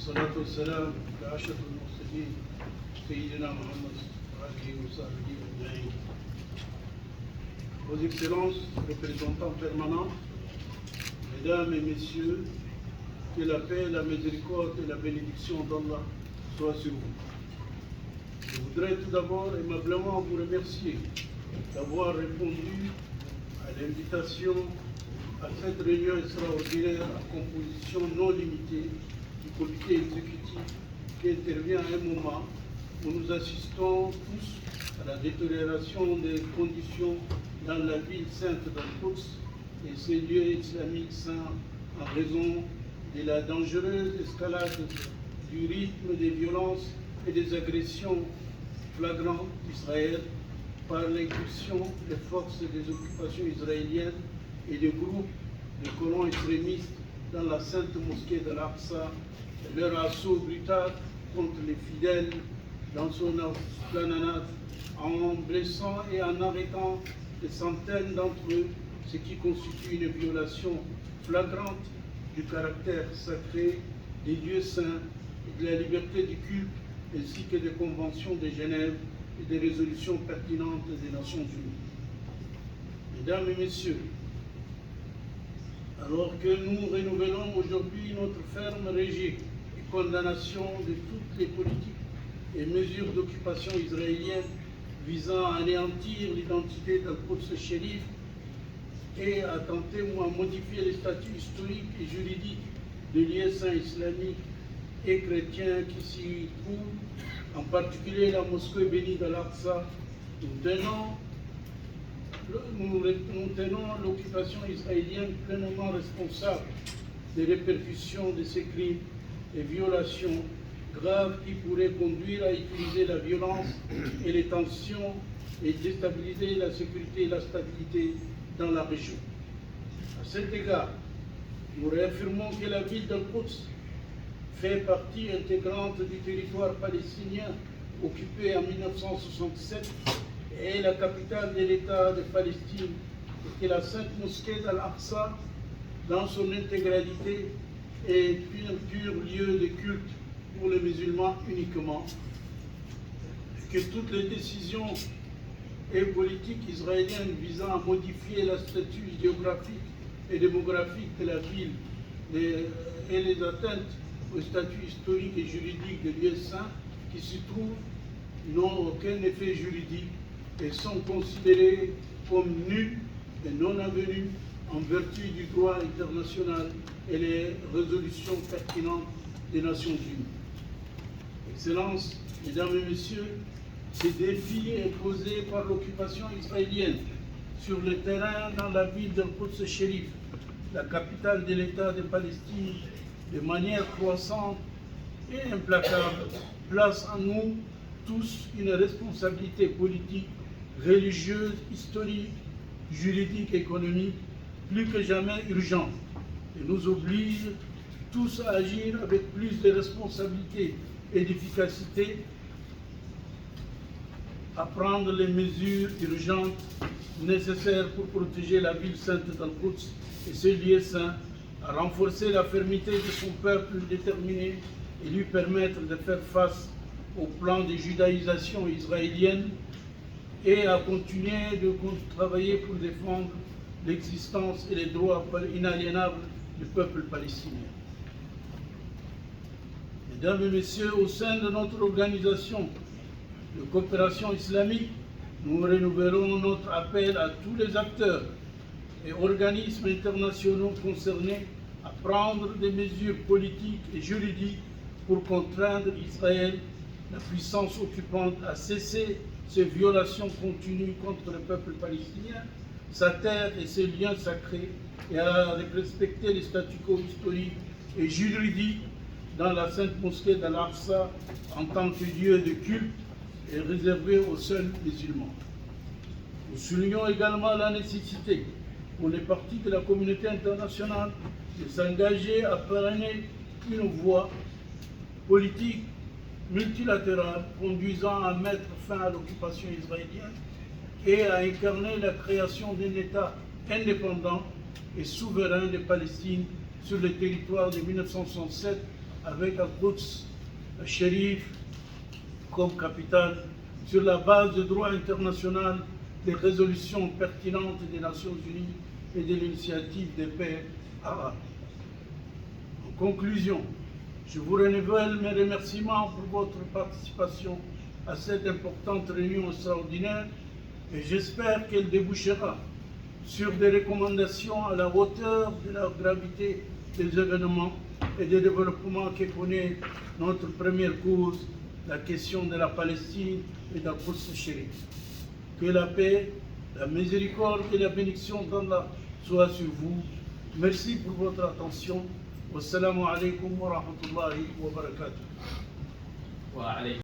والصلاة والسلام على أشرف المرسلين سيدنا محمد وآله وصحبه أجمعين. Vos Excellences, représentants permanents, Mesdames et Messieurs, que la paix, la miséricorde et la bénédiction d'Allah soient sur vous. Je voudrais tout d'abord aimablement vous remercier d'avoir répondu à l'invitation à cette réunion extraordinaire à composition non limitée du comité exécutif qui intervient à un moment où nous assistons tous à la détérioration des conditions dans la ville sainte d'Al-Quds et ses lieux islamiques saints en raison de la dangereuse escalade du rythme des violences et des agressions flagrantes d'Israël par l'incursion des forces des occupations israéliennes et des groupes de colons extrémistes dans la sainte mosquée de l'Aqsa, et leur assaut brutal contre les fidèles dans son esplanade en blessant et en arrêtant des centaines d'entre eux, ce qui constitue une violation flagrante du caractère sacré des lieux saints et de la liberté du culte, ainsi que des conventions de Genève et des résolutions pertinentes des Nations Unies. Mesdames et Messieurs, alors que nous renouvelons aujourd'hui notre ferme rejet et condamnation de toutes les politiques et mesures d'occupation israéliennes visant à anéantir l'identité d'Al-Quds Chérif et à tenter ou à modifier les statuts historiques et juridiques des lieux saints islamiques et chrétiens qui s'y trouvent, en particulier la mosquée bénie d'Al-Aqsa, nous tenons l'occupation israélienne pleinement responsable des répercussions de ces crimes et violations graves qui pourraient conduire à utiliser la violence et les tensions et déstabiliser la sécurité et la stabilité dans la région. À cet égard, nous réaffirmons que la ville d'Al-Quds fait partie intégrante du territoire palestinien occupé en 1967 et la capitale de l'État de Palestine, et que la sainte mosquée d'Al-Aqsa, dans son intégralité, est un pur lieu de culte pour les musulmans uniquement, et que toutes les décisions et politiques israéliennes visant à modifier la stature géographique et démographique de la ville et les atteintes au statut historique et juridique des lieux saints qui s'y trouvent n'ont aucun effet juridique et sont considérés comme nuls et non avenus en vertu du droit international et les résolutions pertinentes des Nations Unies. Excellences, Mesdames et Messieurs, ces défis imposés par l'occupation israélienne sur le terrain dans la ville d'Al-Quds Chérif, la capitale de l'État de Palestine, de manière croissante et implacable, placent en nous tous une responsabilité politique, religieuse, historique, juridique, économique, plus que jamais urgente, et nous oblige tous à agir avec plus de responsabilité et d'efficacité, à prendre les mesures urgentes nécessaires pour protéger la ville sainte d'Al-Quds et ses lieux saints, à renforcer la fermeté de son peuple déterminé et lui permettre de faire face au plan de judaïsation israélienne et à continuer de travailler pour défendre l'existence et les droits inaliénables du peuple palestinien. Mesdames et Messieurs, au sein de notre organisation de coopération islamique, nous renouvelons notre appel à tous les acteurs et organismes internationaux concernés à prendre des mesures politiques et juridiques pour contraindre Israël, la puissance occupante, à cesser ces violations continues contre le peuple palestinien, sa terre et ses liens sacrés, et à respecter les statu quo historiques et juridiques dans la sainte mosquée d'Al-Aqsa en tant que lieu de culte et réservé aux seuls musulmans. Nous soulignons également la nécessité pour les parties de la communauté internationale de s'engager à parrainer une voie politique multilatérale conduisant à mettre fin à l'occupation israélienne et à incarner la création d'un État indépendant et souverain de Palestine sur le territoire de 1967 avec Al-Quds, Al-Sharif comme capitale, sur la base du droit international, des résolutions pertinentes des Nations Unies et de l'initiative des pays arabes. En conclusion, je vous renouvelle mes remerciements pour votre participation à cette importante réunion extraordinaire et j'espère qu'elle débouchera sur des recommandations à la hauteur de la gravité des événements et des développements que connaît notre première cause, la question de la Palestine et d'Al-Quds Sharif. Que la paix, la miséricorde et la bénédiction d'Allah soient sur vous. Merci pour votre attention. Wassalamu alaikum wa rahmatullahi wa barakatuh.